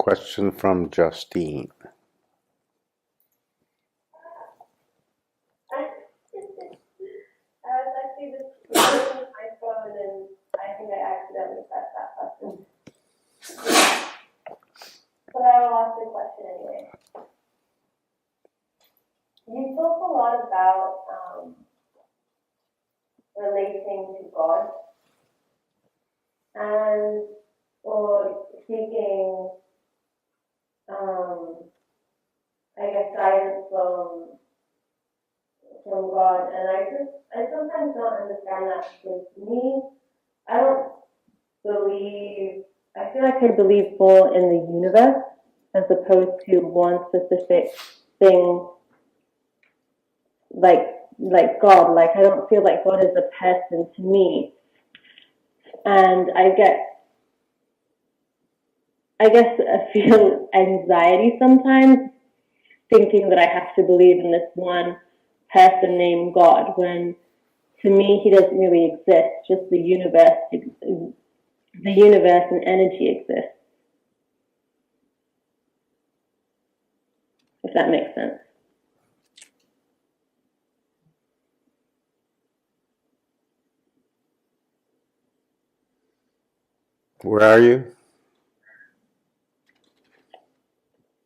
Question from Justine. I was actually just looking at my phone and I think I accidentally pressed that button. But I will ask the question anyway. You talk a lot about relating to God and or seeking, I guess, guidance from God, and I sometimes don't understand that because to me, I don't believe. I feel like I believe more in the universe as opposed to one specific thing, like God. Like I don't feel like God is a person to me, and I guess I feel anxiety sometimes thinking that I have to believe in this one person named God when to me he doesn't really exist, just the universe and energy exist. If that makes sense. Where are you?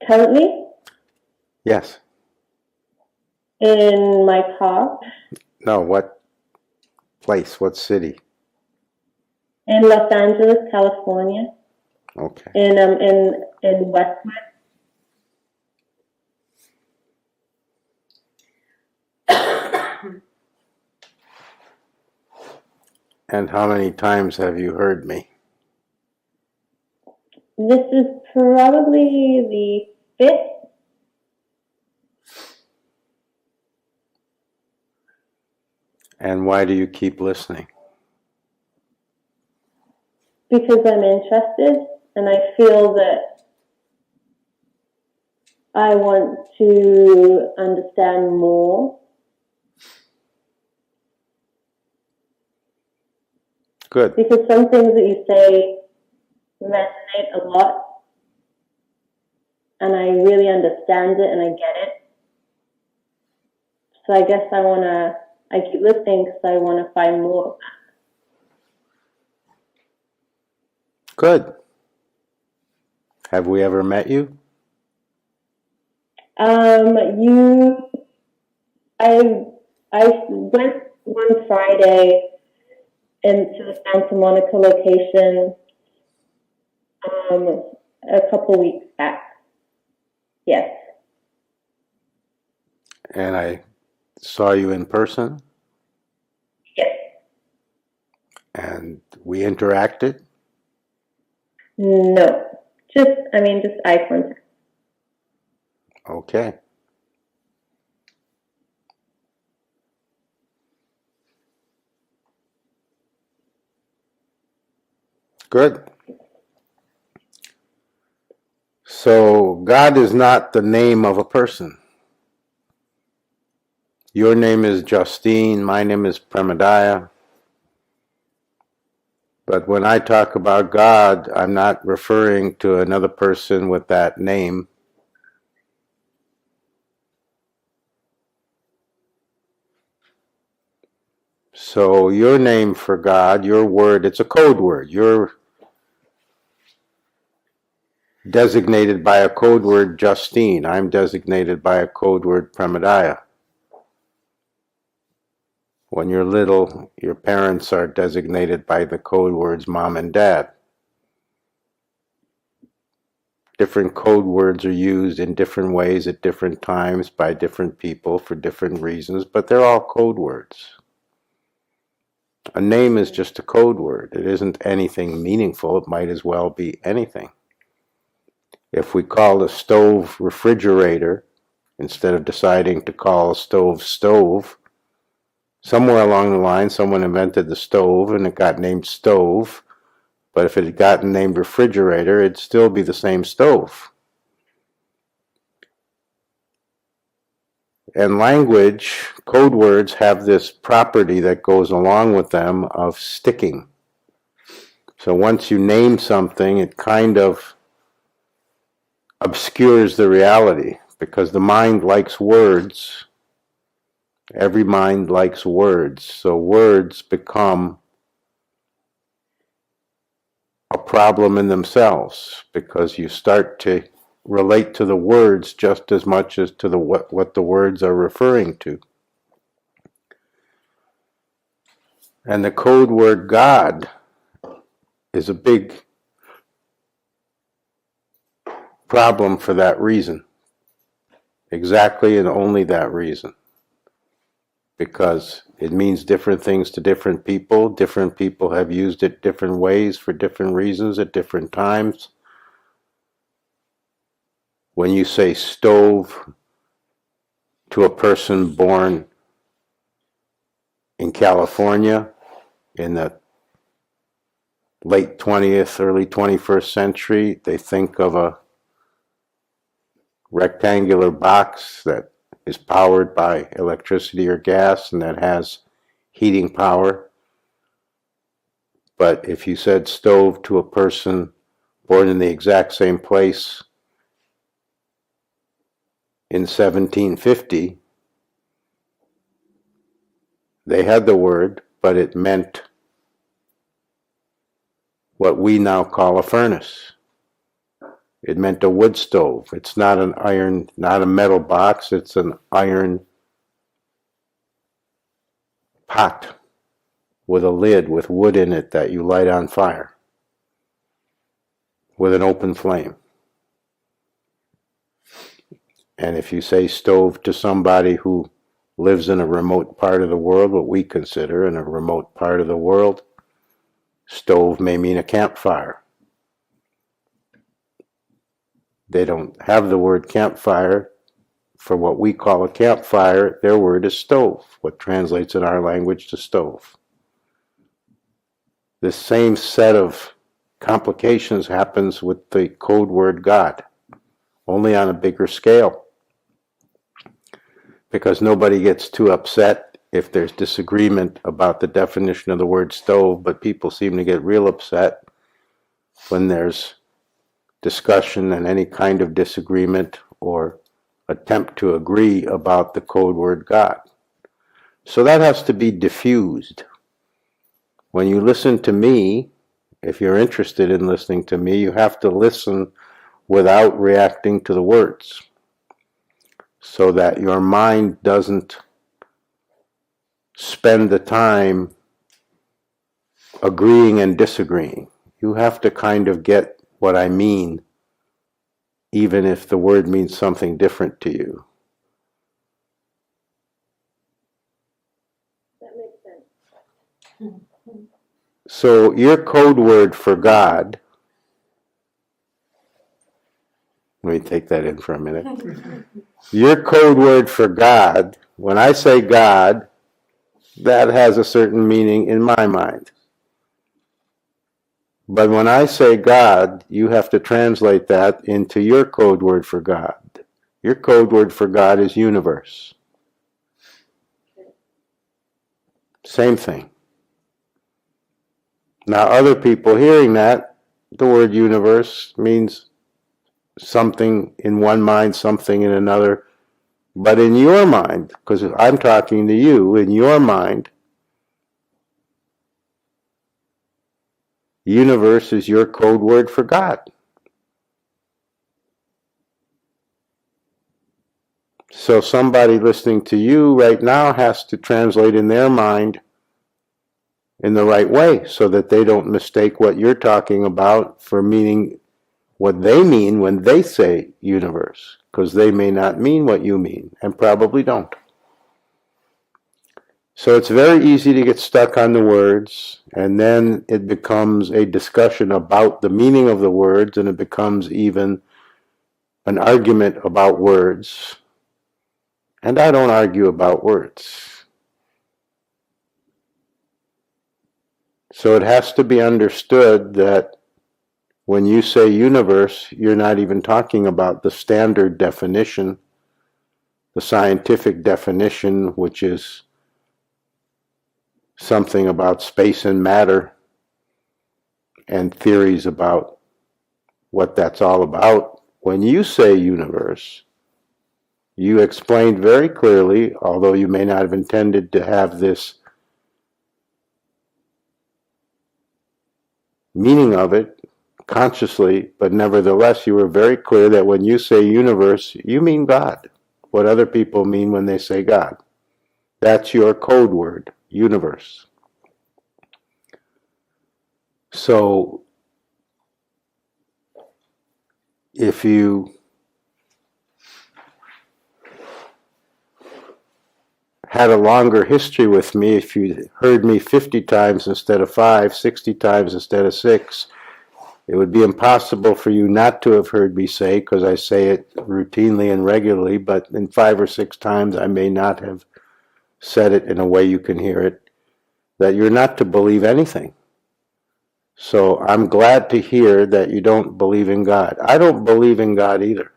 Currently? Yes. In my car. No, what place? What city? In Los Angeles, California. Okay. In Westwood. And how many times have you heard me? This is probably the 5th. And why do you keep listening? Because I'm interested and I feel that I want to understand more. Good. Because some things that you say resonate a lot and I really understand it and I get it. So I guess I keep listening because I want to find more of that. Good. Have we ever met you? I went one Friday into the Santa Monica location a couple weeks back. Yes. And I saw you in person? Yes. And we interacted? No. Just eye contact. Okay. Good. So God is not the name of a person. Your name is Justine, my name is Premodaya. But when I talk about God, I'm not referring to another person with that name. So your name for God, your word, it's a code word. You're designated by a code word Justine. I'm designated by a code word Premodaya. When you're little, your parents are designated by the code words mom and dad. Different code words are used in different ways at different times by different people for different reasons, but they're all code words. A name is just a code word. It isn't anything meaningful. It might as well be anything. If we call a stove refrigerator, instead of deciding to call a stove stove, somewhere along the line someone invented the stove and it got named stove, but if it had gotten named refrigerator, it'd still be the same stove. And language, code words have this property that goes along with them of sticking. So once you name something, it kind of obscures the reality, because the mind likes words. Every mind likes words. So words become a problem in themselves, because you start to relate to the words just as much as to the what the words are referring to. And the code word God is a big problem for that reason. Exactly, and only that reason. Because it means different things to different people. Different people have used it different ways for different reasons at different times. When you say stove to a person born in California in the late 20th, early 21st century, they think of a rectangular box that is powered by electricity or gas and that has heating power. But if you said stove to a person born in the exact same place in 1750, they had the word, but it meant what we now call a furnace. It meant a wood stove. It's not an iron, not a metal box, it's an iron pot with a lid with wood in it that you light on fire with an open flame. And if you say stove to somebody who lives in a remote part of the world, what we consider in a remote part of the world, stove may mean a campfire. They don't have the word campfire for what we call a campfire. Their word is stove, what translates in our language to stove. This same set of complications happens with the code word God, only on a bigger scale. Because nobody gets too upset if there's disagreement about the definition of the word stove, but people seem to get real upset when there's discussion and any kind of disagreement or attempt to agree about the code word God. So that has to be diffused. When you listen to me, if you're interested in listening to me, you have to listen without reacting to the words, so that your mind doesn't spend the time agreeing and disagreeing. You have to kind of get what I mean, even if the word means something different to you. That makes sense. So your code word for God, let me take that in for a minute. Your code word for God, when I say God, that has a certain meaning in my mind. But when I say God, you have to translate that into your code word for God. Your code word for God is universe. Same thing. Now, other people hearing that, the word universe means something in one mind, something in another. But in your mind, because I'm talking to you, in your mind, universe is your code word for God. So somebody listening to you right now has to translate in their mind in the right way, so that they don't mistake what you're talking about for meaning what they mean when they say universe, because they may not mean what you mean, and probably don't. So it's very easy to get stuck on the words, and then it becomes a discussion about the meaning of the words, and it becomes even an argument about words. And I don't argue about words. So it has to be understood that when you say universe, you're not even talking about the standard definition, the scientific definition, which is something about space and matter and theories about what that's all about, when you say universe, you explained very clearly, although you may not have intended to have this meaning of it consciously, but nevertheless you were very clear that when you say universe, you mean God, what other people mean when they say God. That's your code word, universe. So if you had a longer history with me, if you heard me 50 times instead of 5, 60 times instead of 6, it would be impossible for you not to have heard me say, because I say it routinely and regularly, but in 5 or 6 times I may not have said it in a way you can hear it, that you're not to believe anything. So I'm glad to hear that you don't believe in God. I don't believe in God either.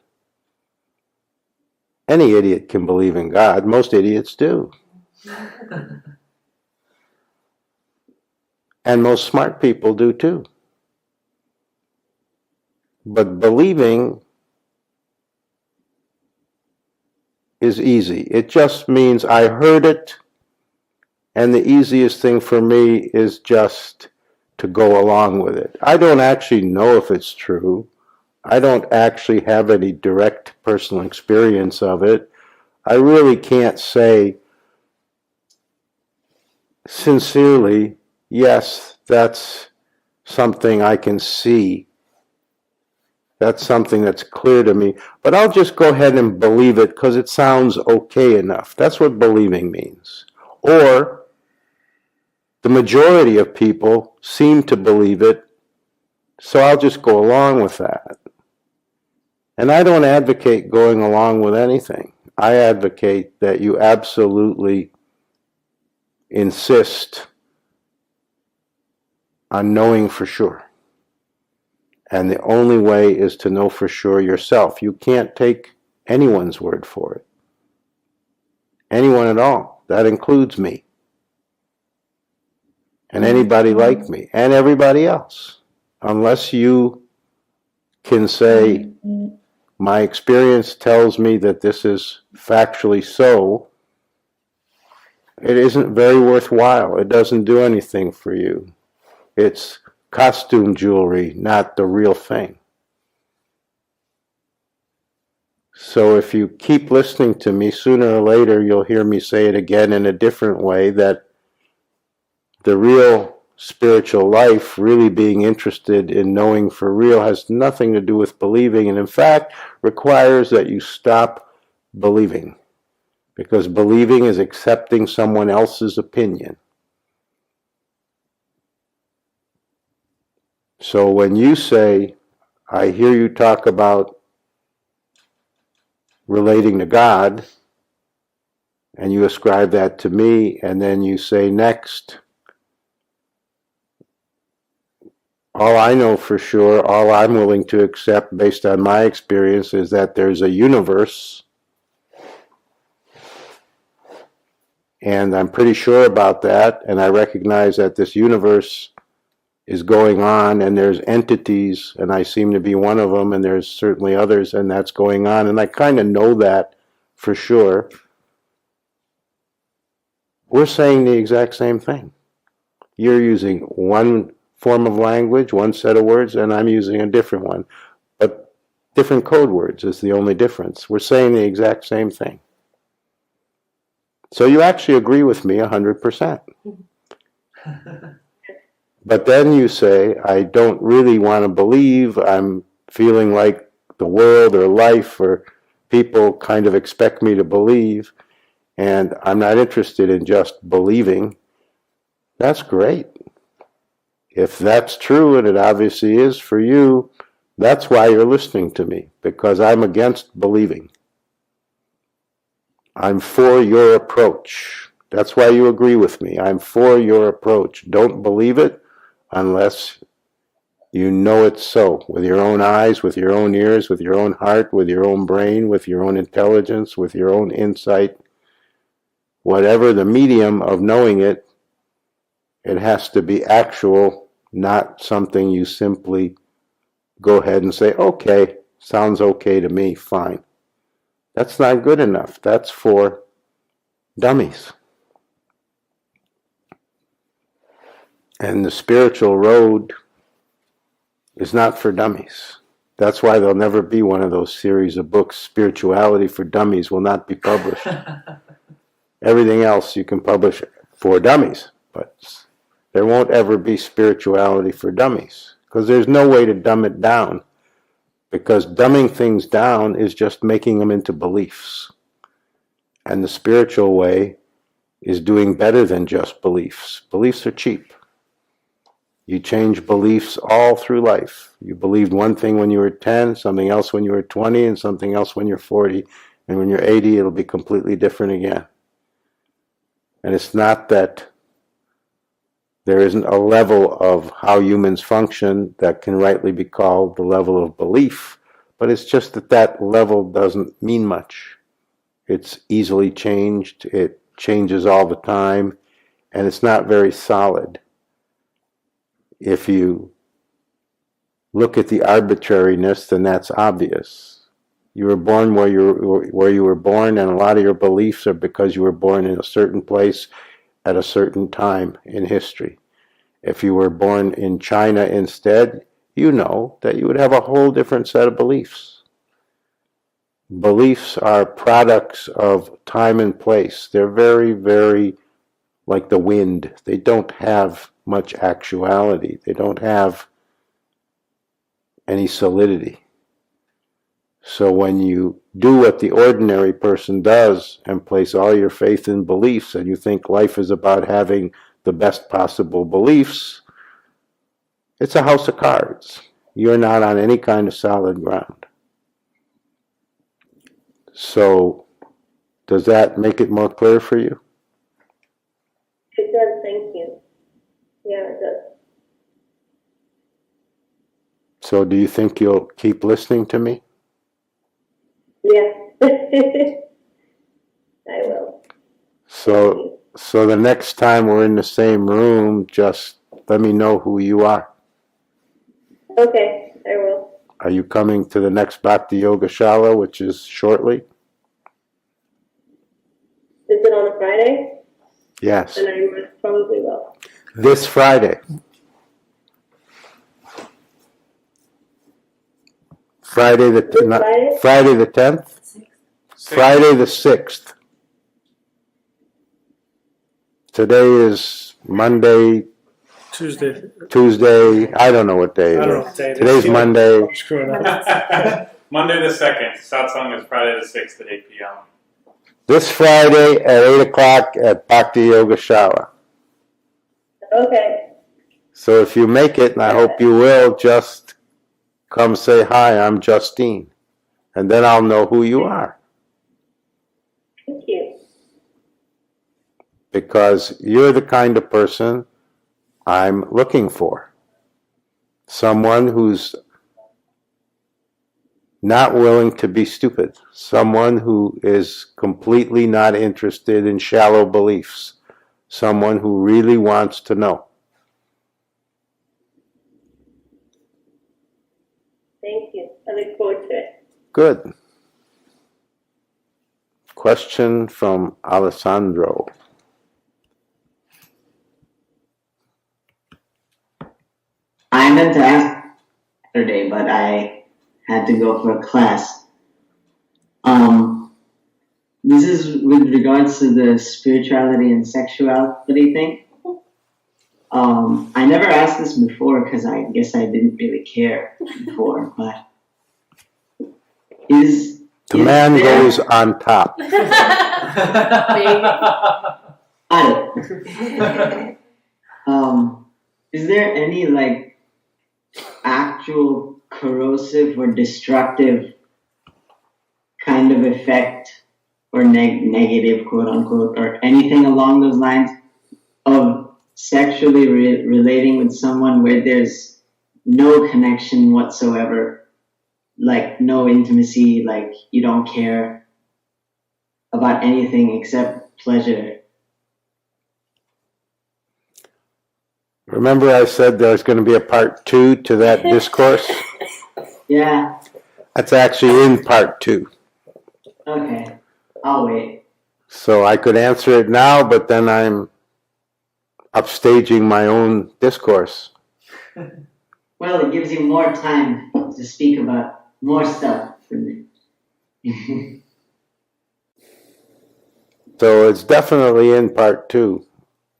Any idiot can believe in God. Most idiots do. And most smart people do too. But believing is easy. It just means I heard it, and the easiest thing for me is just to go along with it. I don't actually know if it's true. I don't actually have any direct personal experience of it. I really can't say sincerely, yes, that's something I can see. That's something that's clear to me. But I'll just go ahead and believe it because it sounds okay enough. That's what believing means. Or the majority of people seem to believe it, so I'll just go along with that. And I don't advocate going along with anything. I advocate that you absolutely insist on knowing for sure. And the only way is to know for sure yourself. You can't take anyone's word for it. Anyone at all. That includes me. And anybody like me. And everybody else. Unless you can say, my experience tells me that this is factually so, it isn't very worthwhile. It doesn't do anything for you. It's costume jewelry, not the real thing. So if you keep listening to me, sooner or later you'll hear me say it again in a different way, that the real spiritual life, really being interested in knowing for real, has nothing to do with believing, and in fact requires that you stop believing. Because believing is accepting someone else's opinion. So when you say, I hear you talk about relating to God, and you ascribe that to me, and then you say next, all I know for sure, all I'm willing to accept based on my experience is that there's a universe, and I'm pretty sure about that, and I recognize that this universe is going on, and there's entities, and I seem to be one of them, and there's certainly others, and that's going on, and I kind of know that for sure. We're saying the exact same thing. You're using one form of language, one set of words, and I'm using a different one. But different code words is the only difference. We're saying the exact same thing. So you actually agree with me 100%. But then you say, I don't really want to believe, I'm feeling like the world or life or people kind of expect me to believe, and I'm not interested in just believing. That's great. If that's true, and it obviously is for you, that's why you're listening to me, because I'm against believing. I'm for your approach. That's why you agree with me. I'm for your approach. Don't believe it unless you know it's so, with your own eyes, with your own ears, with your own heart, with your own brain, with your own intelligence, with your own insight. Whatever the medium of knowing it, it has to be actual, not something you simply go ahead and say, okay, Sounds okay to me, fine. That's not good enough. That's for dummies. And the spiritual road is not for dummies. That's why there'll never be one of those series of books. Spirituality for Dummies will not be published. Everything else you can publish for dummies, but there won't ever be spirituality for dummies, because there's no way to dumb it down, because dumbing things down is just making them into beliefs. And the spiritual way is doing better than just beliefs. Beliefs are cheap. You change beliefs all through life. You believed one thing when you were 10, something else when you were 20, and something else when you're 40. And when you're 80, it'll be completely different again. And it's not that there isn't a level of how humans function that can rightly be called the level of belief, but it's just that that level doesn't mean much. It's easily changed. It changes all the time, and it's not very solid. If you look at the arbitrariness, then that's obvious. You were born where you were born, and a lot of your beliefs are because you were born in a certain place at a certain time in history. If you were born in China instead, you know that you would have a whole different set of beliefs. Beliefs are products of time and place. They're very, very like the wind. They don't have much actuality. They don't have any solidity. So when you do what the ordinary person does and place all your faith in beliefs, and you think life is about having the best possible beliefs, it's a house of cards. You're not on any kind of solid ground. So does that make it more clear for you? It does, thank you. Yeah, it does. So do you think you'll keep listening to me? Yeah. I will. So the next time we're in the same room, just let me know who you are. Okay, I will. Are you coming to the next Bhakti Yoga Shala, which is shortly? Is it on a Friday? Yes. Then I most probably will. This Friday. Friday the 10th? Friday the 6th. Today is Monday, Tuesday. I don't know what day it is. Today's Monday. Monday the 2nd. Satsang is Friday the 6th at 8 p.m. This Friday at 8 o'clock at Bhakti Yoga Shala. Okay. So if you make it, and I hope you will, just come say, hi, I'm Justine. And then I'll know who you are. Thank you. Because you're the kind of person I'm looking for. Someone who's not willing to be stupid. Someone who is completely not interested in shallow beliefs. Someone who really wants to know. Thank you. I look forward to it. Good. Question from Alessandro. I meant to ask yesterday, but I had to go for a class. This is with regards to the spirituality and sexuality thing. I never asked this before because I guess I didn't really care before, but the man goes on top. Is there any actual corrosive or destructive kind of effect or negative, quote unquote, or anything along those lines of sexually relating with someone where there's no connection whatsoever, like no intimacy, like you don't care about anything except pleasure? Remember I said there's going to be a part 2 to that discourse? Yeah. That's actually in part 2. Okay, I'll wait. So I could answer it now, but then I'm upstaging my own discourse. Well, it gives you more time to speak about more stuff for me. So it's definitely in part 2.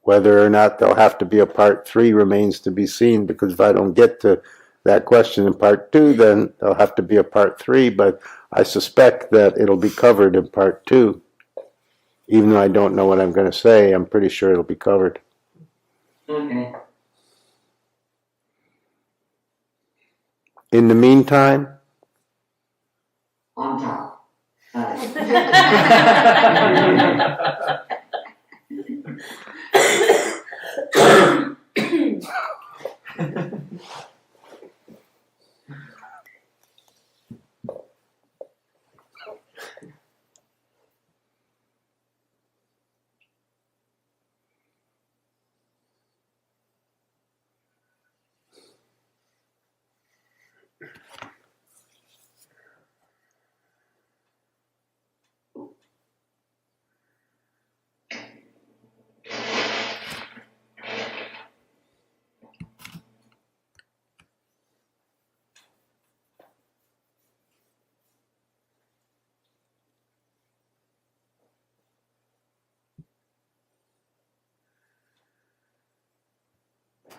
Whether or not there'll have to be a part 3 remains to be seen, because if I don't get to that question in part 2, then there'll have to be a part 3, but I suspect that it'll be covered in part 2. Even though I don't know what I'm going to say, I'm pretty sure it'll be covered. Okay. In the meantime, On top.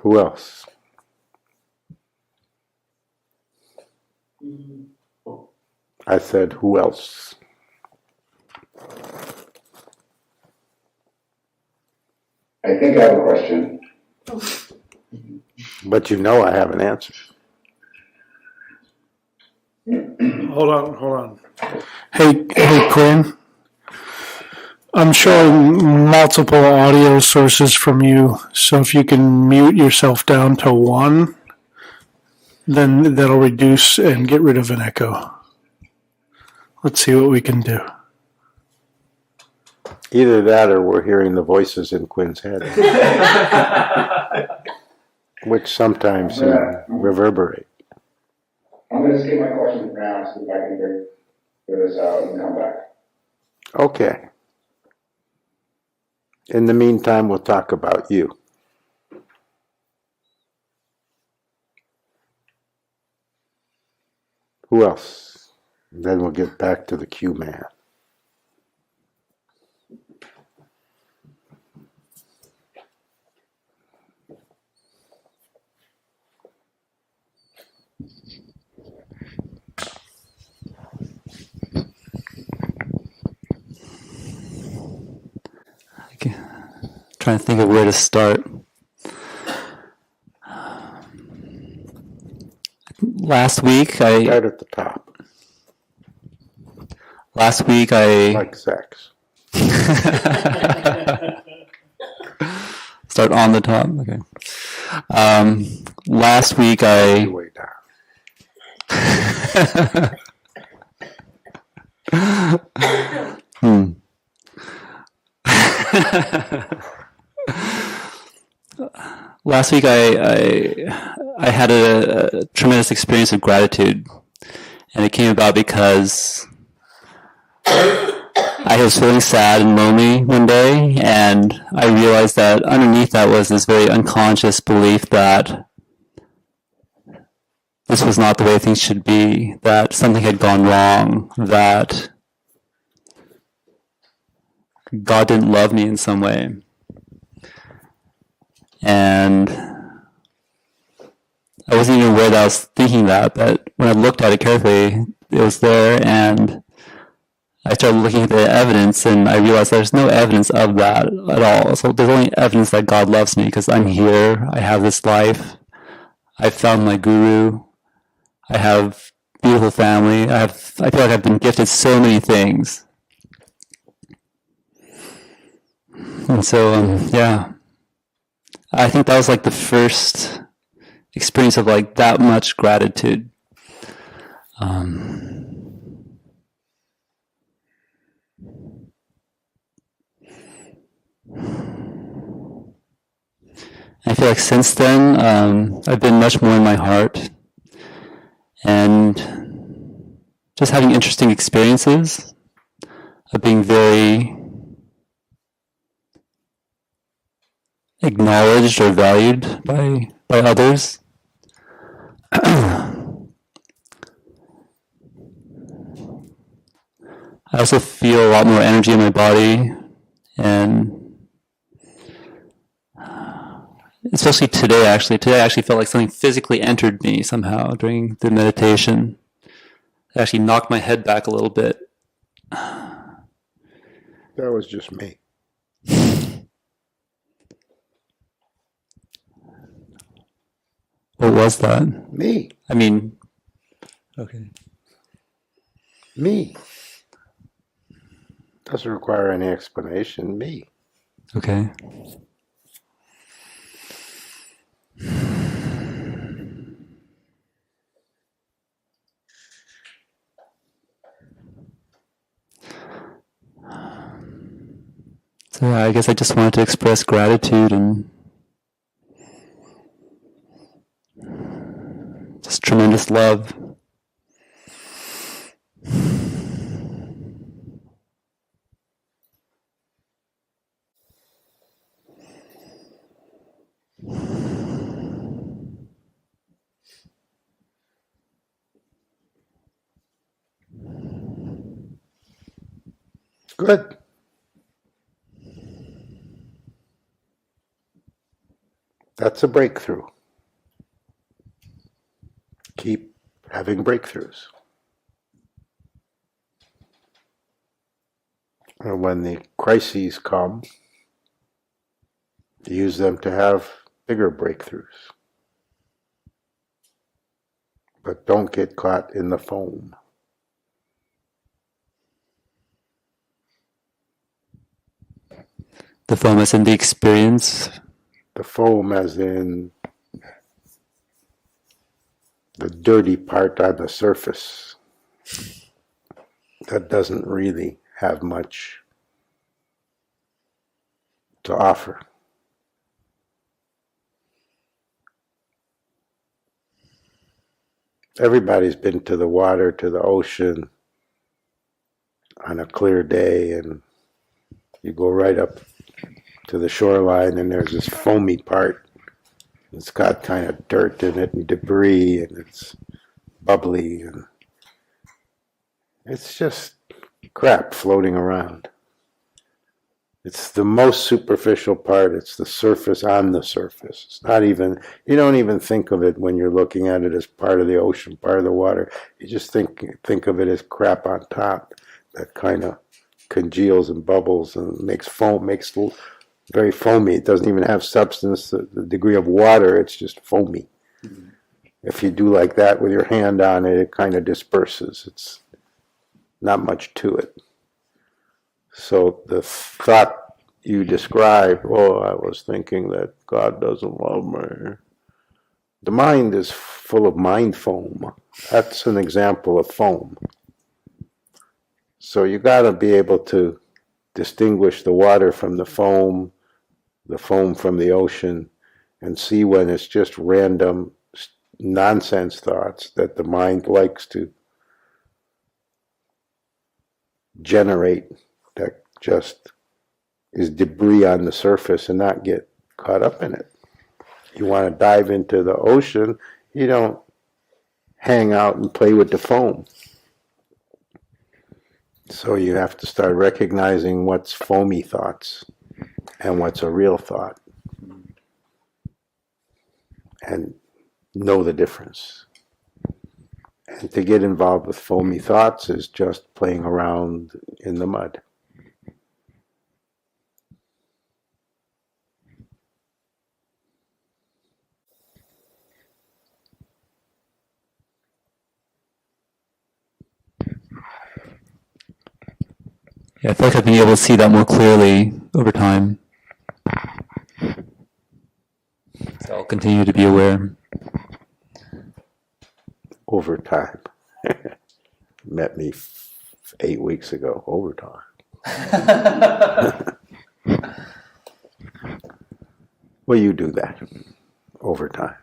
who else? I said, who else? I think I have a question. But you know I have an answer. Hold on. Hey, Quinn. I'm showing multiple audio sources from you, so if you can mute yourself down to 1, then that'll reduce and get rid of an echo. Let's see what we can do. Either that or we're hearing the voices in Quinn's head, which sometimes reverberate. I'm going to skip my question for now, see if I can figure this out and come back. Okay. In the meantime, we'll talk about you. Who else? Then we'll get back to the Q man. Trying to think of where to start. Last week Start at the top, like sex. Start on the top. Okay. Last week Way down. Last week I had a tremendous experience of gratitude, and it came about because I was feeling sad and lonely one day, and I realized that underneath that was this very unconscious belief that this was not the way things should be, that something had gone wrong, that God didn't love me in some way. And I wasn't even aware that I was thinking that, but when I looked at it carefully, it was there, and I started looking at the evidence, and I realized there's no evidence of that at all. So there's only evidence that God loves me because I'm here, I have this life, I've found my guru, I have beautiful family, I feel like I've been gifted so many things. And so, yeah. I think that was like the first experience of like that much gratitude. I feel like since then, I've been much more in my heart, and just having interesting experiences of being very acknowledged or valued by others. I also feel a lot more energy in my body, and especially today, actually. Today I actually felt like something physically entered me somehow during the meditation. It actually knocked my head back a little bit. That was just me. What was that? Me. I mean, okay. Me. Doesn't require any explanation. Me. Okay. So yeah, I guess I just wanted to express gratitude and just tremendous love. Good. That's a breakthrough. Keep having breakthroughs. And when the crises come, use them to have bigger breakthroughs. But don't get caught in the foam. The foam is in the experience. The foam as in the dirty part on the surface that doesn't really have much to offer. Everybody's been to the water, to the ocean on a clear day, and you go right up to the shoreline and there's this foamy part. It's got kind of dirt in it and debris, and it's bubbly, and it's just crap floating around. It's the most superficial part. It's the surface on the surface. It's not even, you don't even think of it when you're looking at it as part of the ocean, part of the water. You just think of it as crap on top that kind of congeals and bubbles and makes foam, makes very foamy. It doesn't even have substance, the degree of water. It's just foamy. Mm-hmm. If you do like that with your hand on it, it kind of disperses. It's not much to it. So the thought you described, I was thinking that God doesn't love me. The mind is full of mind foam. That's an example of foam. So you got to be able to distinguish the water from the foam from the ocean, and see when it's just random nonsense thoughts that the mind likes to generate that just is debris on the surface and not get caught up in it. You want to dive into the ocean, you don't hang out and play with the foam. So you have to start recognizing what's foamy thoughts and what's a real thought, and know the difference. And to get involved with foamy thoughts is just playing around in the mud. Yeah, I feel like I've been able to see that more clearly over time. So I'll continue to be aware. Over time. Met me 8 weeks ago. Over time. Well, you do that over time.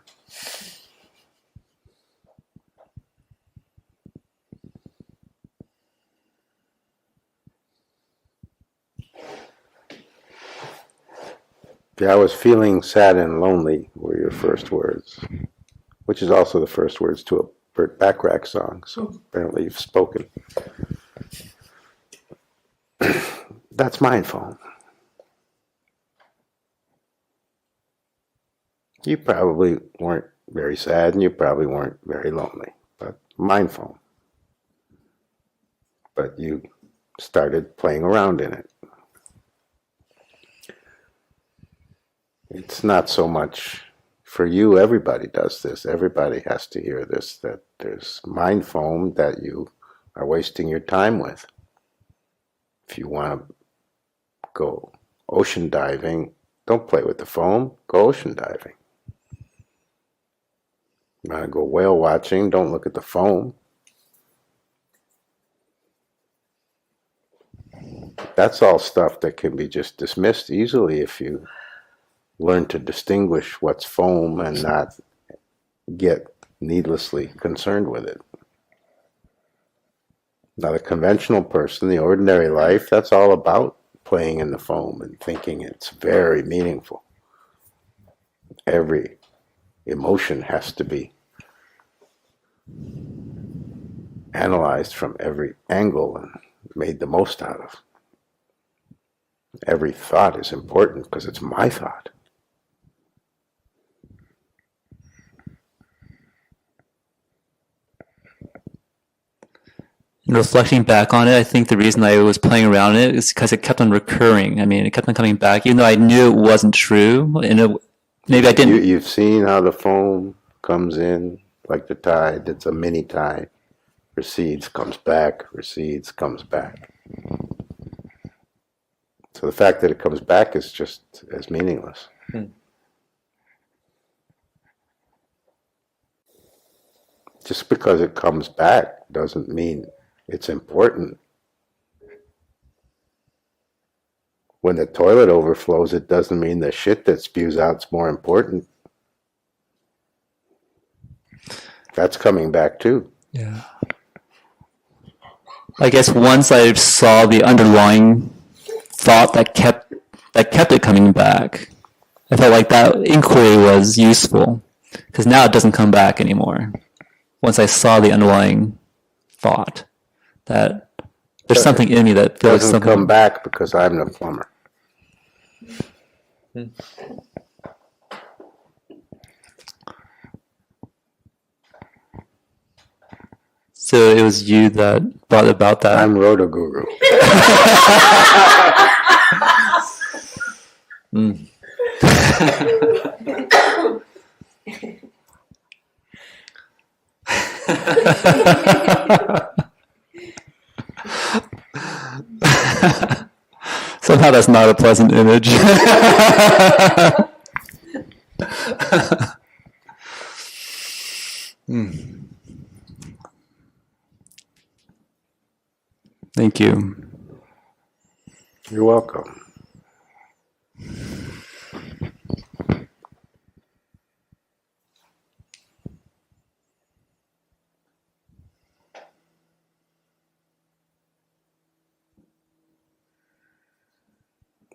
Yeah, I was feeling sad and lonely were your first words, which is also the first words to a Burt Bacharach song, so apparently you've spoken. That's mind foam. You probably weren't very sad and you probably weren't very lonely, but mind foam. But you started playing around in it. It's not so much for you, everybody does this. Everybody has to hear this, that there's mind foam that you are wasting your time with. If you want to go ocean diving, don't play with the foam, go ocean diving. You want to go whale watching, don't look at the foam. That's all stuff that can be just dismissed easily if you learn to distinguish what's foam and not get needlessly concerned with it. Now, the conventional person, the ordinary life, that's all about playing in the foam and thinking it's very meaningful. Every emotion has to be analyzed from every angle and made the most out of. Every thought is important because it's my thought. And reflecting back on it, I think the reason I was playing around in it is because it kept on recurring. I mean, it kept on coming back, even though I knew it wasn't true. And maybe I didn't. You've seen how the foam comes in like the tide. It's a mini tide. Recedes, comes back, recedes, comes back. So the fact that it comes back is just as meaningless. Just because it comes back doesn't mean it's important. When the toilet overflows, it doesn't mean the shit that spews out's more important. That's coming back too. Yeah. I guess once I saw the underlying thought that kept it coming back, I felt like that inquiry was useful because now it doesn't come back anymore. Once I saw the underlying thought that there's something in me that feels doesn't something come back because I'm the plumber. So it was you that brought about that. I'm Rotoguru. Somehow that's not a pleasant image. Thank you. You're welcome.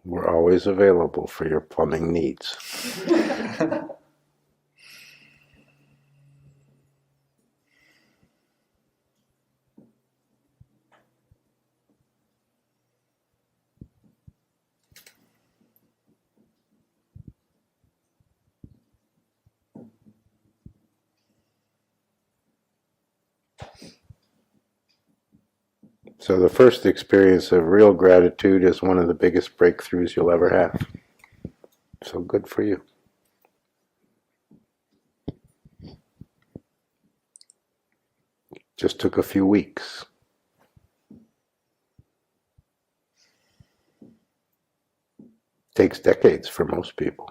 We're always available for your plumbing needs. So the first experience of real gratitude is one of the biggest breakthroughs you'll ever have. So good for you. Just took a few weeks. Takes decades for most people,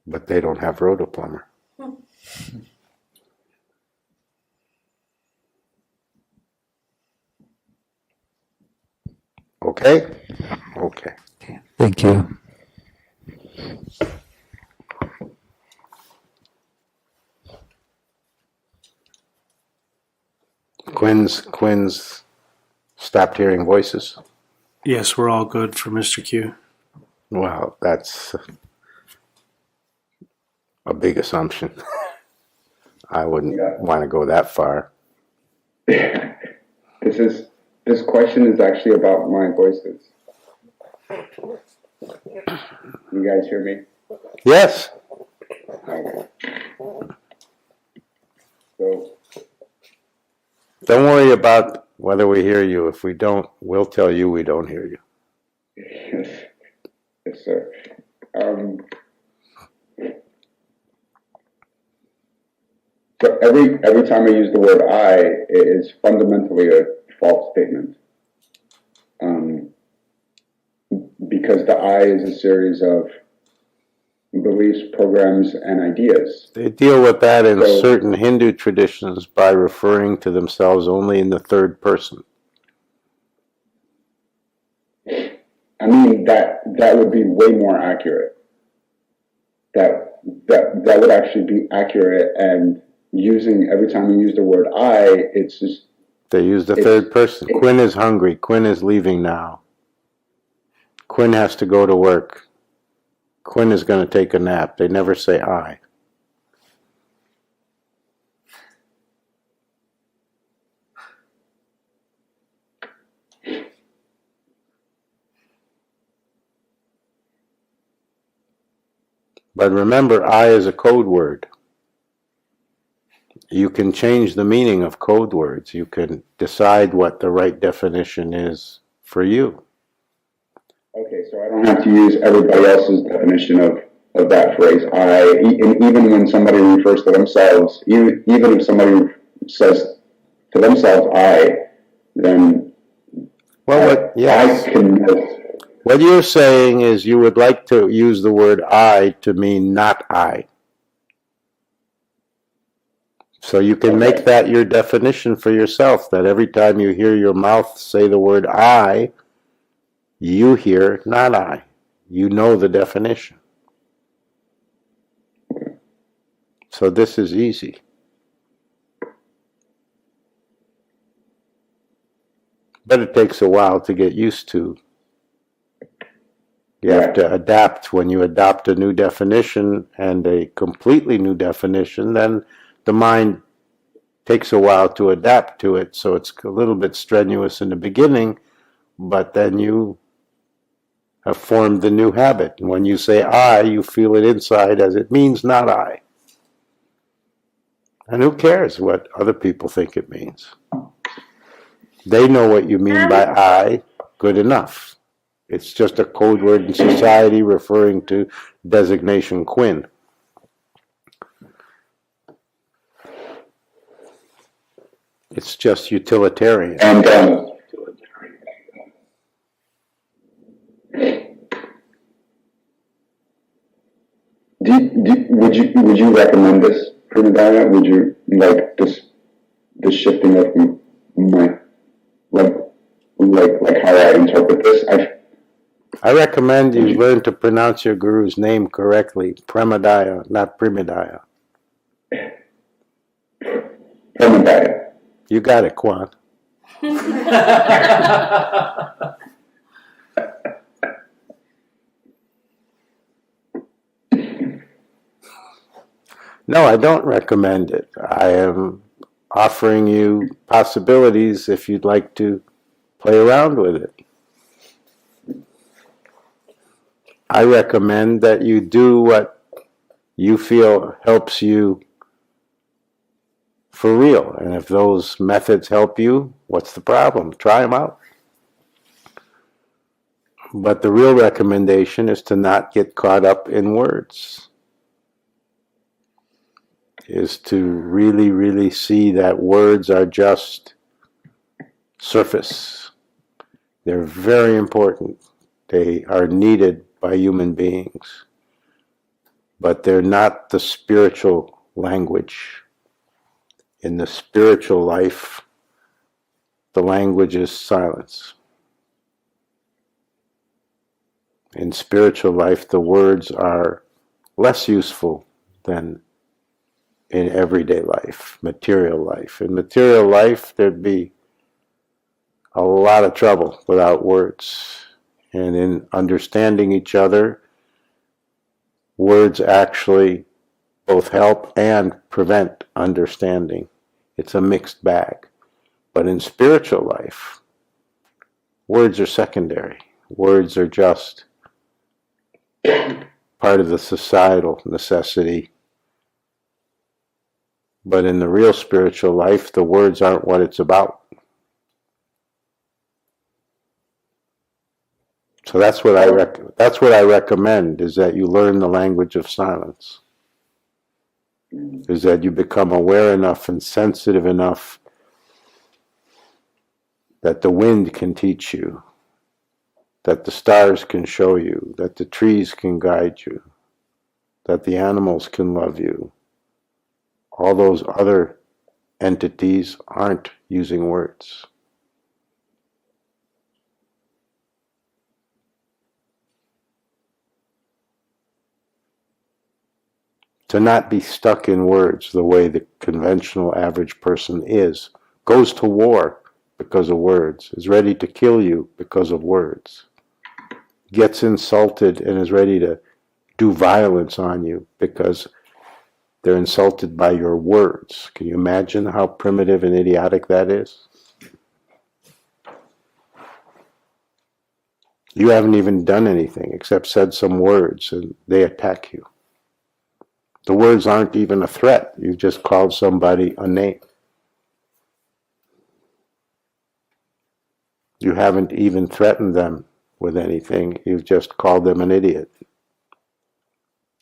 but they don't have rotoplumber. Okay? Okay. Thank you. Quinn's stopped hearing voices. Yes, we're all good for Mr. Q. Wow, that's a big assumption. I wouldn't Yeah. want to go that far. This question is actually about my voices. You guys hear me? Yes. Okay. So, Don't worry about whether we hear you. If we don't, we'll tell you we don't hear you. yes, sir. So every time I use the word I, it is fundamentally a false statement. Because the I is a series of beliefs, programs, and ideas. They deal with that in So- certain Hindu traditions by referring to themselves only in the third person. I mean, that would be way more accurate. That would actually be accurate, and using, every time you use the word I, it's just, They use the third person. Quinn is hungry. Quinn is leaving now. Quinn has to go to work. Quinn is going to take a nap. They never say I. But remember, I is a code word. You can change the meaning of code words. You can decide what the right definition is for you. okay, so I don't have to use everybody else's definition of that phrase, I, and even when somebody refers to themselves, even if somebody says to themselves I, then Well, yes. I can, What you're saying is you would like to use the word I to mean not I. So you can make that your definition for yourself, that every time you hear your mouth say the word I, you hear not I. You know the definition. So this is easy. But it takes a while to get used to. You have to adapt. When you adopt a new definition and a completely new definition, then the mind takes a while to adapt to it. So it's a little bit strenuous in the beginning, but then you have formed the new habit. And when you say I, you feel it inside as it means not I. And who cares what other people think it means? They know what you mean by I, good enough. It's just a code word in society referring to designation Quinn. It's just utilitarian. and would you recommend this, Premodaya? Would you like this shifting of my like how I interpret this? I recommend you learn to pronounce your guru's name correctly. Premodaya, not Premodaya. Premodaya. You got it, Kwan. No, I don't recommend it. I am offering you possibilities if you'd like to play around with it. I recommend that you do what you feel helps you for real. And if those methods help you, what's the problem? Try them out. But the real recommendation is to not get caught up in words. Is to really, really see that words are just surface. They're very important. They are needed by human beings. But they're not the spiritual language. In the spiritual life, the language is silence. In spiritual life, the words are less useful than in everyday life, material life. In material life, there'd be a lot of trouble without words. And in understanding each other, words actually both help and prevent understanding. It's a mixed bag. But in spiritual life, words are secondary. Words are just part of the societal necessity. But in the real spiritual life, the words aren't what it's about. So that's what I recommend, is that you learn the language of silence. Is that you become aware enough and sensitive enough that the wind can teach you, that the stars can show you, that the trees can guide you, that the animals can love you. All those other entities aren't using words. To not be stuck in words the way the conventional average person is, goes to war because of words, is ready to kill you because of words, gets insulted and is ready to do violence on you because they're insulted by your words. Can you imagine how primitive and idiotic that is? You haven't even done anything except said some words and they attack you. The words aren't even a threat. You've just called somebody a name. You haven't even threatened them with anything. You've just called them an idiot.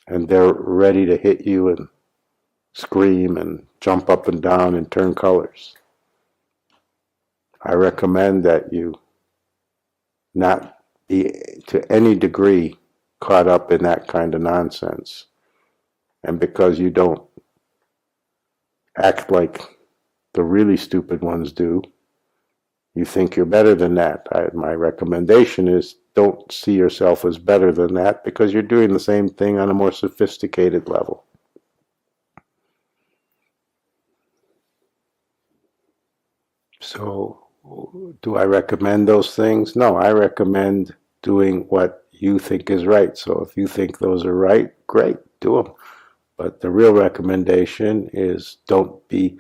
And they're ready to hit you and scream and jump up and down and turn colors. I recommend that you not be to any degree caught up in that kind of nonsense. And because you don't act like the really stupid ones do, you think you're better than that. My recommendation is don't see yourself as better than that, because you're doing the same thing on a more sophisticated level. So, do I recommend those things? No, I recommend doing what you think is right. So if you think those are right, great, do them. But the real recommendation is don't be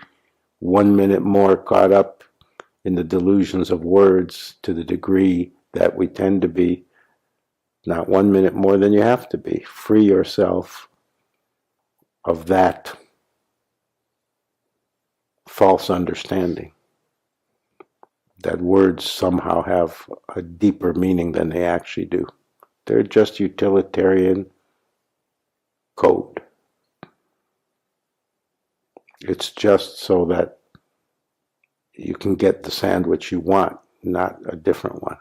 1 minute more caught up in the delusions of words to the degree that we tend to be. Not 1 minute more than you have to be. Free yourself of that false understanding that words somehow have a deeper meaning than they actually do. They're just utilitarian code. It's just so that you can get the sandwich you want, not a different one.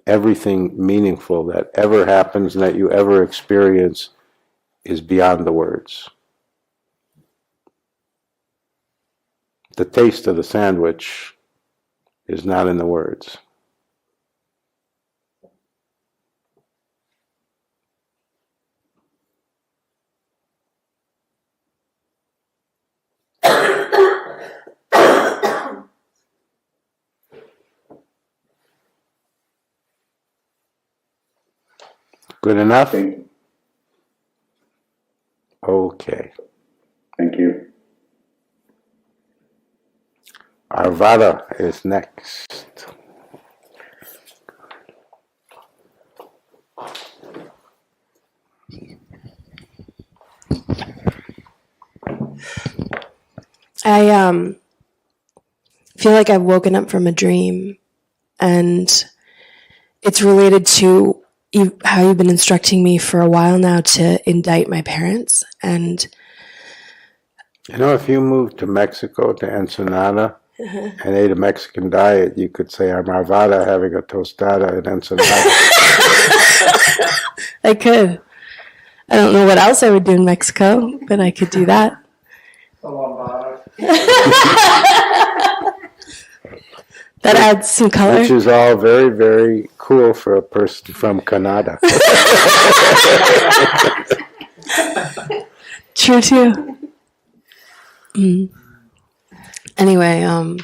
Everything meaningful that ever happens and that you ever experience is beyond the words. The taste of the sandwich is not in the words. Good enough? Okay. Thank you. Arvada is next. I feel like I've woken up from a dream, and it's related to how you've been instructing me for a while now to indict my parents. And you know, if you moved to Mexico, to Ensenada, and ate a Mexican diet, you could say, I'm Arvada having a tostada in Ensenada. I could. I don't know what else I would do in Mexico, but I could do that. That adds some color. Which is all very, very cool for a person from Canada. True too. Anyway, I'm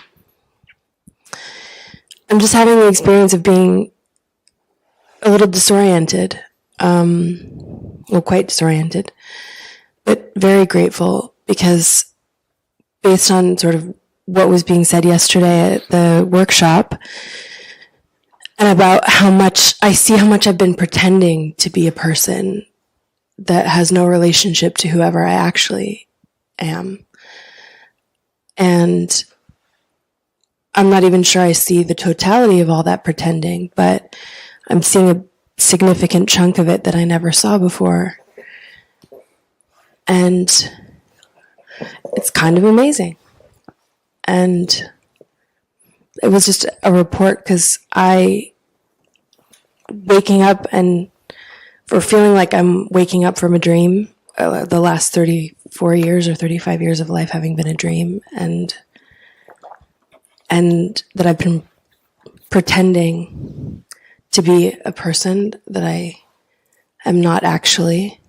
just having the experience of being a little disoriented, well, quite disoriented, but very grateful because based on sort of what was being said yesterday at the workshop and about how much I've been pretending to be a person that has no relationship to whoever I actually am. And I'm not even sure I see the totality of all that pretending, but I'm seeing a significant chunk of it that I never saw before. And it's kind of amazing. And it was just a report because waking up and or feeling like I'm waking up from a dream, the last 34 years or 35 years of life having been a dream, and that I've been pretending to be a person that I am not actually.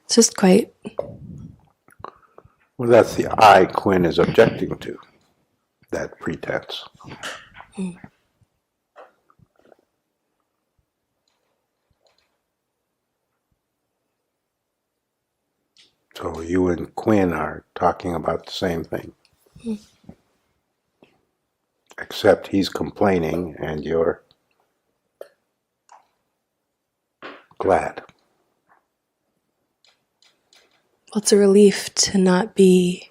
It's just quite... Well, that's the I Quinn is objecting to, that pretense. Mm. So you and Quinn are talking about the same thing. Mm. Except he's complaining and you're glad. Well, it's a relief to not be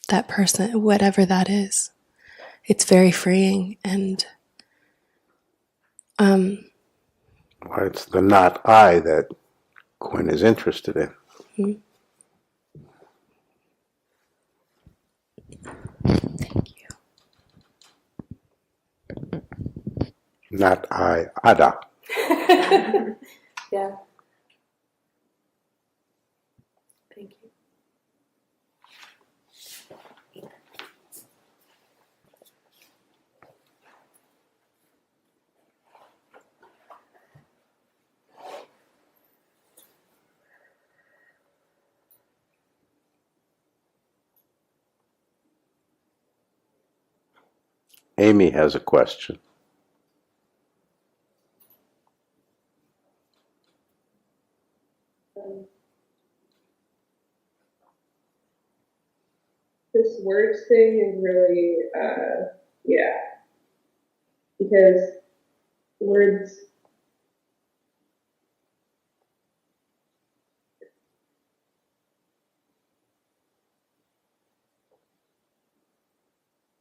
that person, whatever that is. It's very freeing, and Well, it's the not I that Quinn is interested in. Mm. Thank you. Not I, Ada. Yeah. Thank you. Amy has a question. This words thing is really, because words,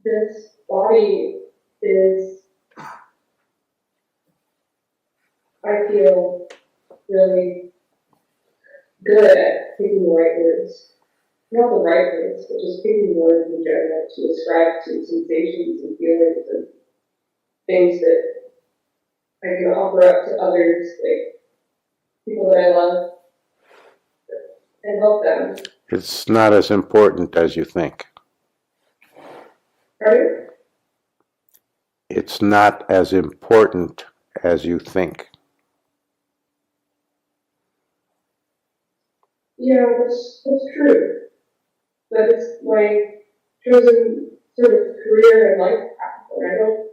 this body is, I feel, really good at picking the right words. Not the right words, but just picking words in general to ascribe to sensations and feelings and things that I can offer up to others, like people that I love, and help them. It's not as important as you think. Pardon? It's not as important as you think. Yeah, that's true. But it's my chosen sort of career and life path, and I don't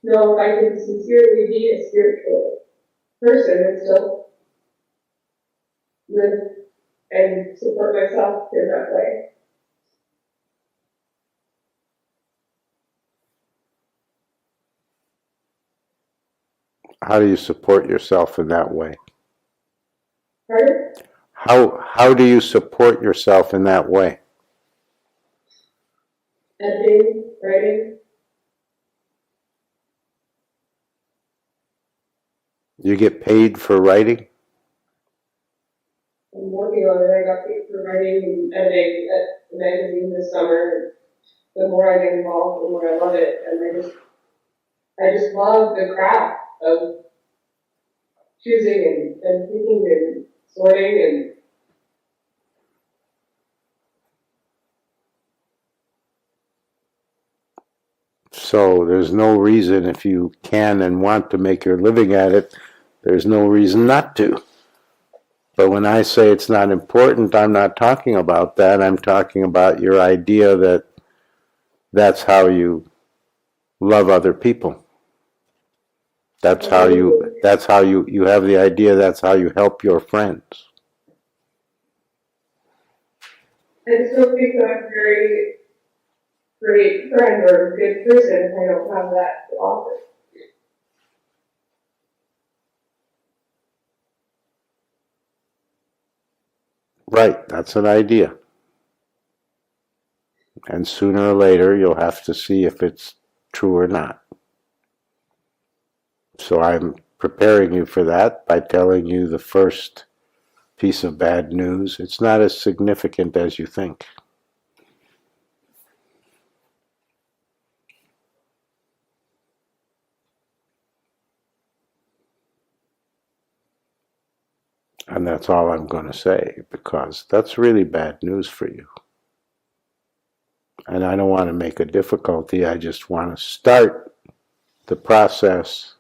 know if I can sincerely be a spiritual person and still live and support myself in that way. How do you support yourself in that way? Pardon? How do you support yourself in that way? Editing, writing. You get paid for writing? I'm working on it. I got paid for writing and editing at the magazine this summer. The more I get involved, the more I love it, and I just love the craft of choosing and thinking and sorting and So there's no reason, if you can and want to make your living at it, there's no reason not to. But when I say it's not important, I'm not talking about that. I'm talking about your idea that that's how you love other people. That's how you have the idea that's how you help your friends. And so if I'm a very great friend or a good person, I don't have that to offer. Right, that's an idea. And sooner or later you'll have to see if it's true or not. So I'm preparing you for that by telling you the first piece of bad news. It's not as significant as you think. And that's all I'm going to say, because that's really bad news for you. And I don't want to make a difficulty. I just want to start the process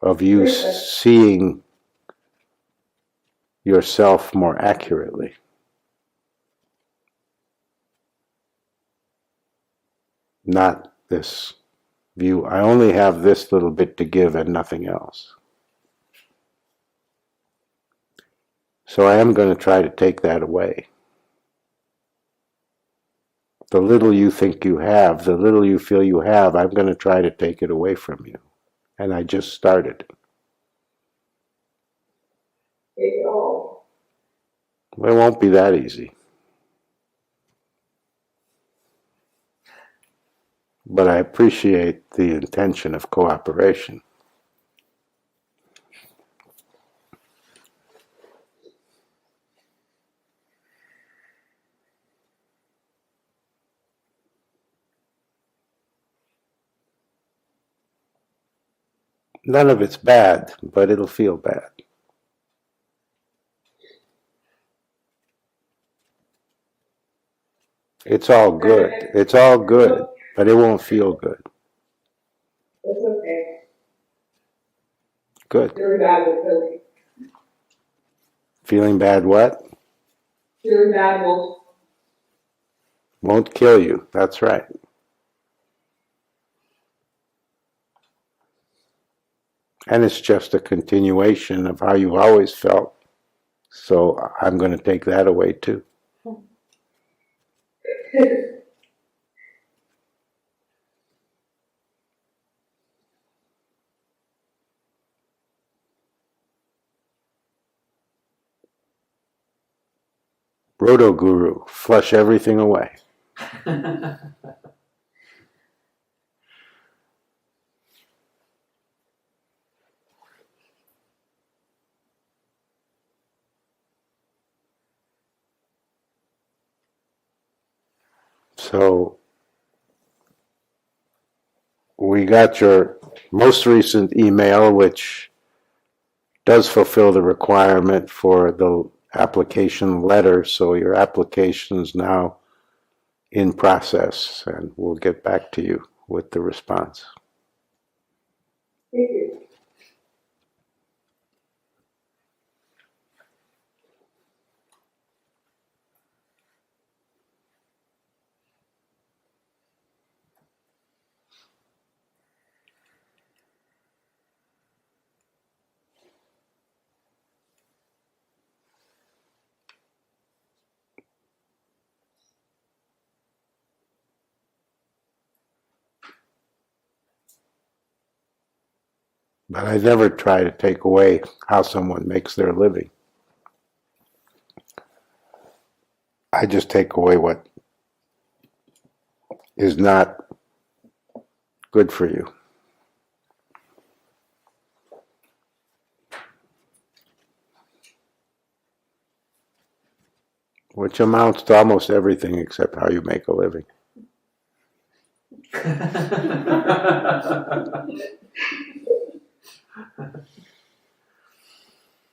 of you seeing yourself more accurately. Not this view. I only have this little bit to give and nothing else. So I am going to try to take that away. The little you think you have, the little you feel you have, I'm going to try to take it away from you. And I just started. Take it all. It won't be that easy. But I appreciate the intention of cooperation. None of it's bad, but it'll feel bad. It's all good. It's all good, but it won't feel good. It's okay. Good. Feeling bad will kill me. Feeling bad what? Feeling bad will. Won't kill you. That's right. And it's just a continuation of how you've always felt. So I'm going to take that away too. Roto Guru, flush everything away. So we got your most recent email, which does fulfill the requirement for the application letter. So your application is now in process, and we'll get back to you with the response. Thank you. But I never try to take away how someone makes their living. I just take away what is not good for you. Which amounts to almost everything except how you make a living.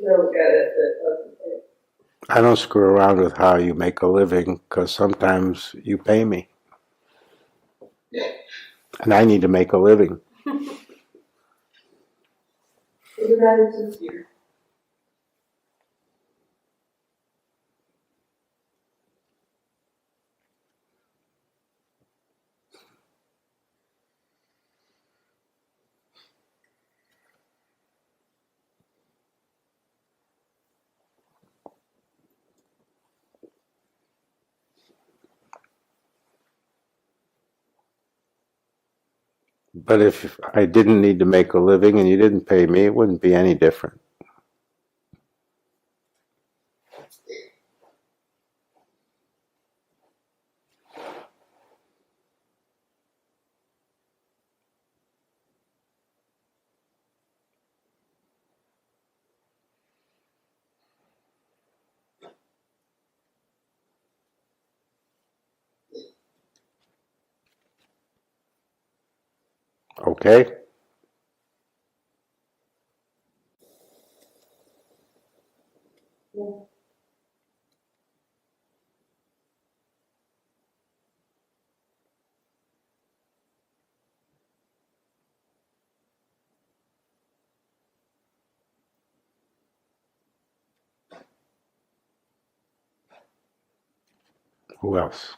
No, get it. That's okay. I don't screw around with how you make a living, because sometimes you pay me. And I need to make a living. It's rather sincere. But if I didn't need to make a living and you didn't pay me, it wouldn't be any different. Okay? Who else?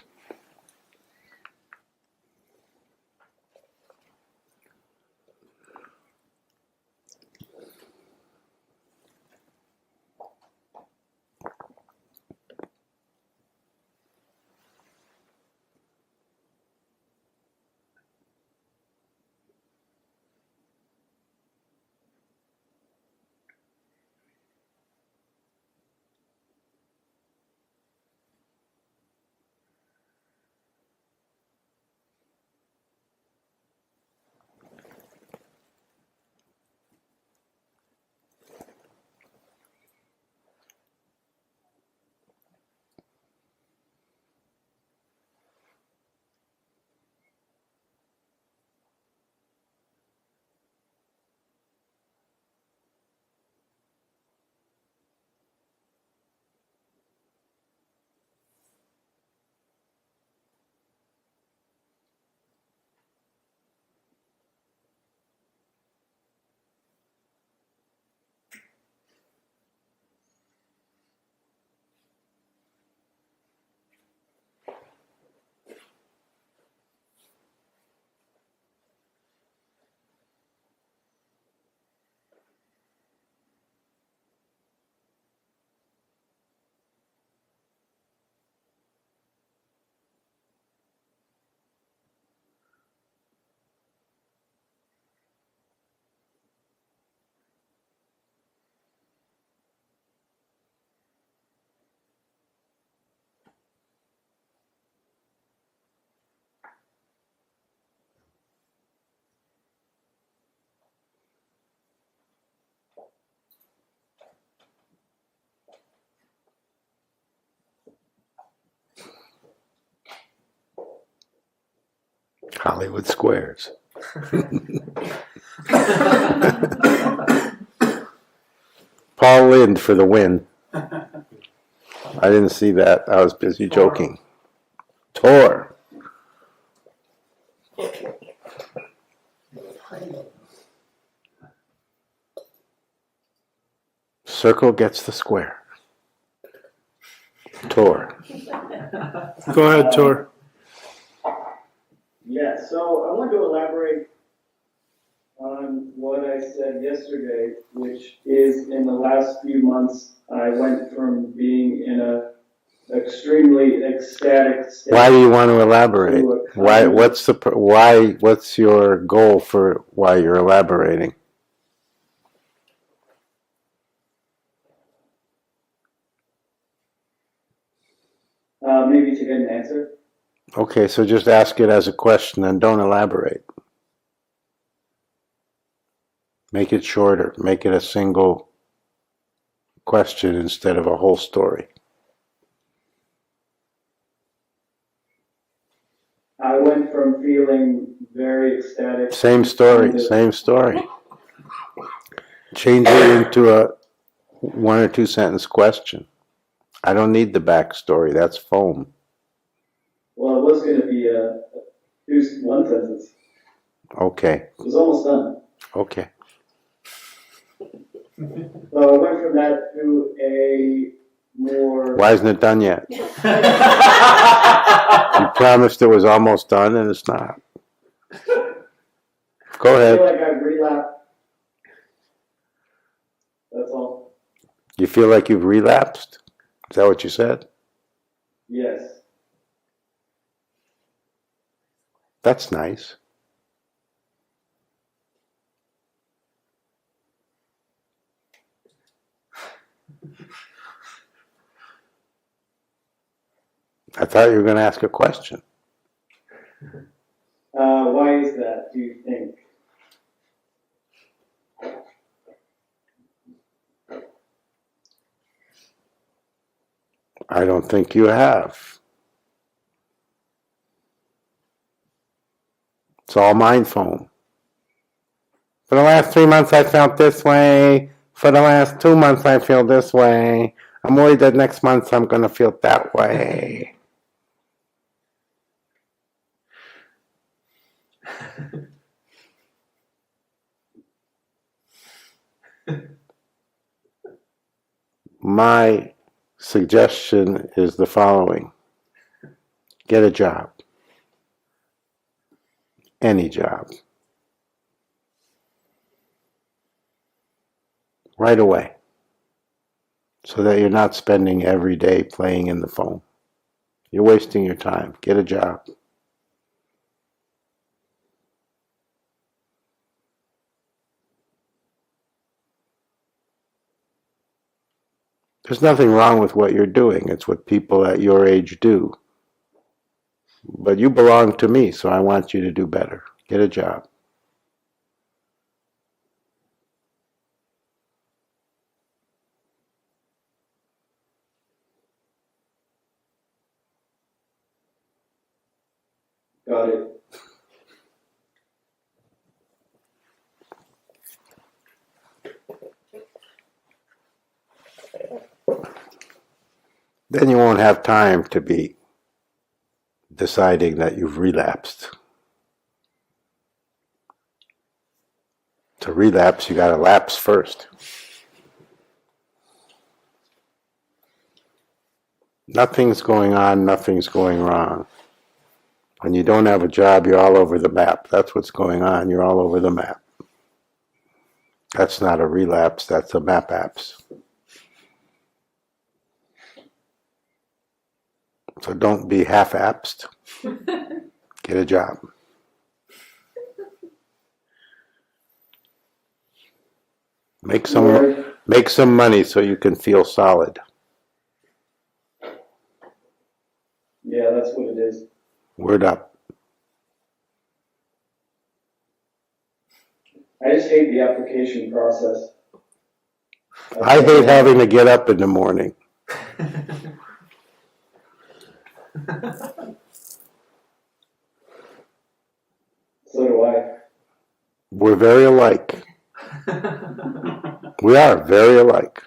Hollywood Squares. Paul Lind for the win. I didn't see that. I was busy joking. Tor. Circle gets the square. Tor. Go ahead, Tor. Yeah, so I wanted to elaborate on what I said yesterday, which is in the last few months, I went from being in a extremely ecstatic state. Why do you want to elaborate? Why? What's your goal for why you're elaborating? Maybe to get an answer. Okay, so just ask it as a question and don't elaborate. Make it shorter. Make it a single question instead of a whole story. I went from feeling very ecstatic. Same story, same story. Change it into a 1 or 2 sentence question. I don't need the backstory. That's foam. Well, it was going to be one sentence. Okay. It was almost done. Okay. So I went from that to a more... Why isn't it done yet? You promised it was almost done and it's not. Go ahead. I feel like I've relapsed. That's all. You feel like you've relapsed? Is that what you said? Yes. That's nice. I thought you were going to ask a question. Why is that, do you think? I don't think you have. It's all mind foam. For the last 3 months I felt this way. For the last 2 months I feel this way. I'm worried that next month I'm going to feel that way. My suggestion is the following. Get a job. Any job. Right away. So that you're not spending every day playing in the phone. You're wasting your time. Get a job. There's nothing wrong with what you're doing. It's what people at your age do. But you belong to me, so I want you to do better. Get a job. Got it. Then you won't have time to be deciding that you've relapsed. To relapse, you got to lapse first. Nothing's going on, nothing's going wrong. When you don't have a job, you're all over the map. That's what's going on. You're all over the map. That's not a relapse, that's a map apse. So don't be half-apsed. Get a job. Make some money so you can feel solid. Yeah, that's what it is. Word up. I just hate the application process. I hate having to get up in the morning. So do I. We're very alike. We are very alike.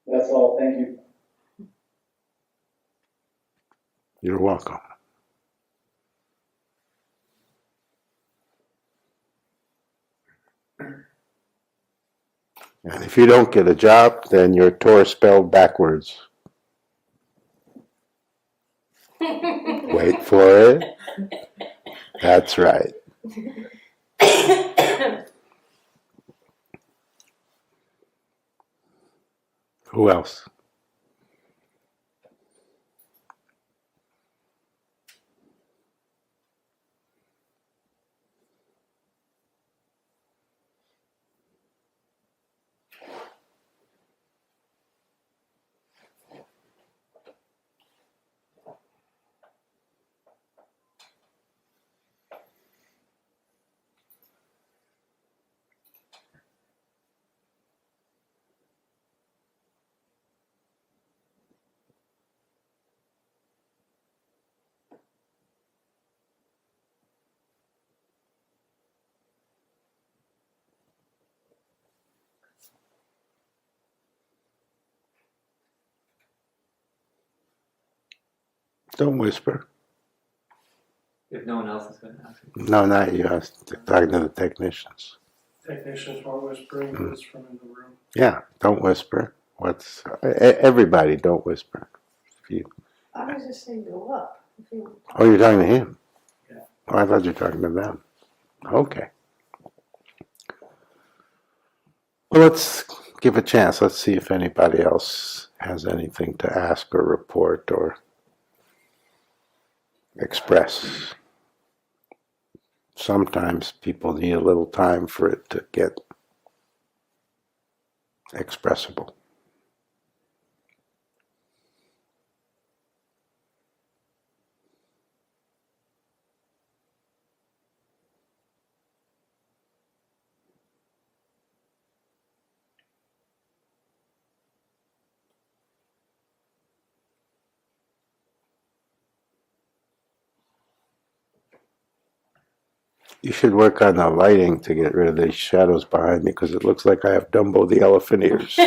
That's all. Thank you. You're welcome. And if you don't get a job, then your tour spelled backwards. Wait for it. That's right. Who else? Don't whisper. If no one else is going to ask. No, not you. I was talking to the technicians. Technicians weren't whispering, it was from in the room. Yeah, don't whisper. Everybody don't whisper. I was just saying go up. Oh, you're talking to him? Yeah. Oh, I thought you were talking to them. Okay. Well, let's give a chance. Let's see if anybody else has anything to ask or report or express. Sometimes people need a little time for it to get expressible. You should work on the lighting to get rid of these shadows behind me, because it looks like I have Dumbo the elephant ears.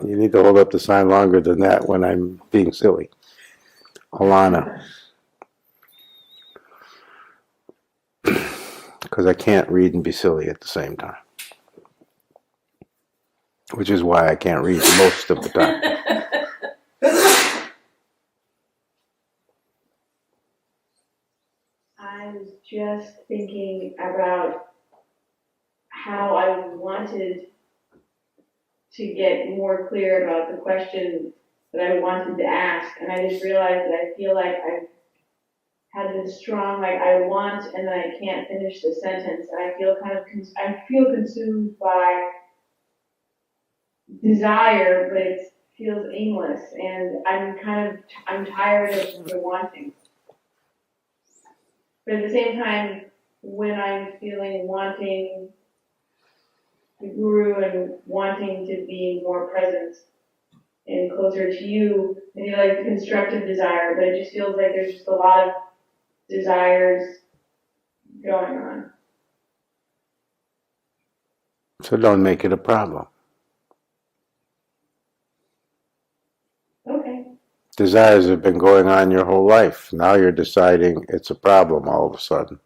You need to hold up the sign longer than that when I'm being silly. Alana. Because I can't read and be silly at the same time. Which is why I can't read most of the time. I was just thinking about how I wanted to get more clear about the question that I wanted to ask, and I just realized that I feel like I've had this strong, like, I want, and then I can't finish the sentence, and I feel kind of, I feel consumed by desire, but it feels aimless, and I'm tired of the wanting. But at the same time, when I'm feeling wanting the Guru and wanting to be more present and closer to you, I feel like the constructive desire, but it just feels like there's just a lot of desires going on. So don't make it a problem. Okay. Desires have been going on your whole life. Now you're deciding it's a problem all of a sudden,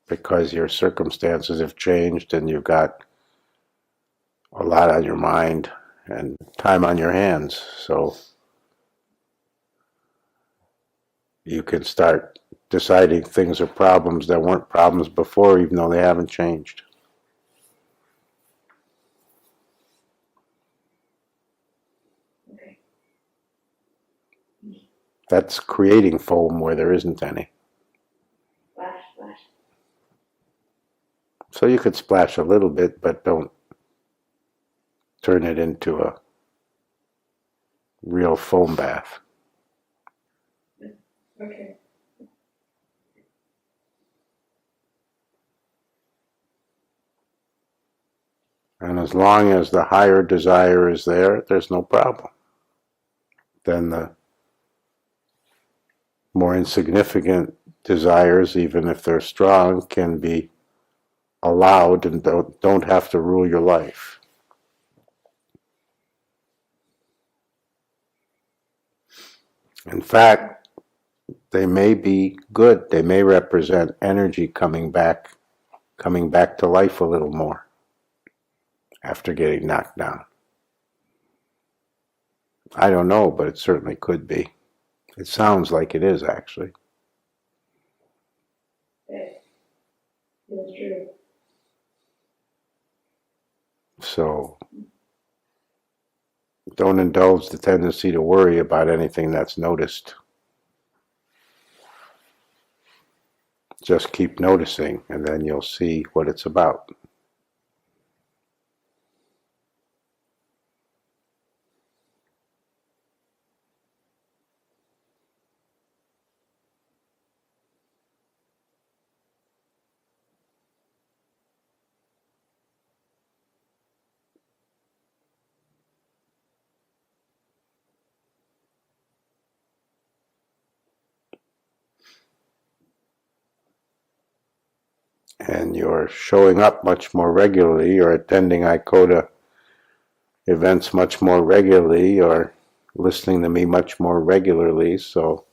because your circumstances have changed and you've got a lot on your mind and time on your hands. So you can start deciding things are problems that weren't problems before, even though they haven't changed. Okay. That's creating foam where there isn't any. Splash, splash. So you could splash a little bit, but don't turn it into a real foam bath. Okay. And as long as the higher desire is there, there's no problem. Then the more insignificant desires, even if they're strong, can be allowed and don't have to rule your life. In fact, they may be good. They may represent energy coming back to life a little more after getting knocked down. I don't know, but it certainly could be. It sounds like it is, actually. Okay. That's true. So don't indulge the tendency to worry about anything that's noticed. Just keep noticing, and then you'll see what it's about. And you're showing up much more regularly, you're attending ICODA events much more regularly, or listening to me much more regularly, so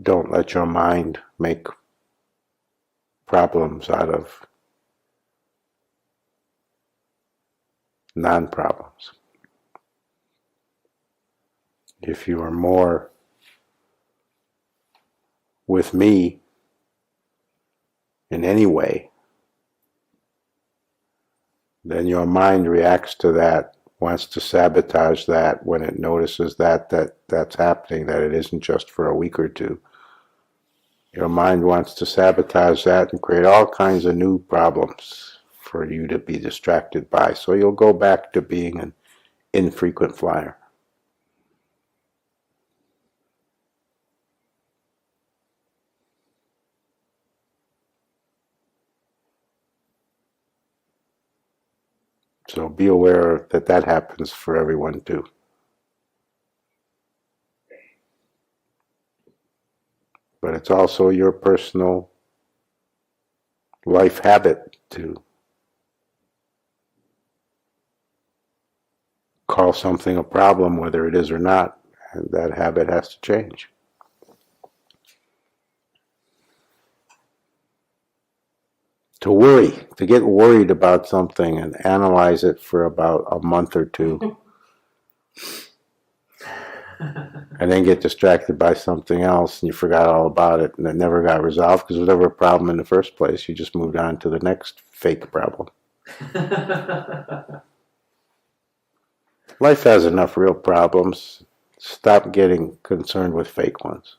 don't let your mind make problems out of non-problems. If you are more with me in any way, then your mind reacts to that, wants to sabotage that when it notices that's happening, that it isn't just for a week or two. Your mind wants to sabotage that and create all kinds of new problems for you to be distracted by. So you'll go back to being an infrequent flyer. So be aware that that happens for everyone too. But it's also your personal life habit to call something a problem, whether it is or not, and that habit has to change. To worry, to get worried about something and analyze it for about a month or two, and then get distracted by something else and you forgot all about it and it never got resolved because it was never a problem in the first place. You just moved on to the next fake problem. Life has enough real problems. Stop getting concerned with fake ones.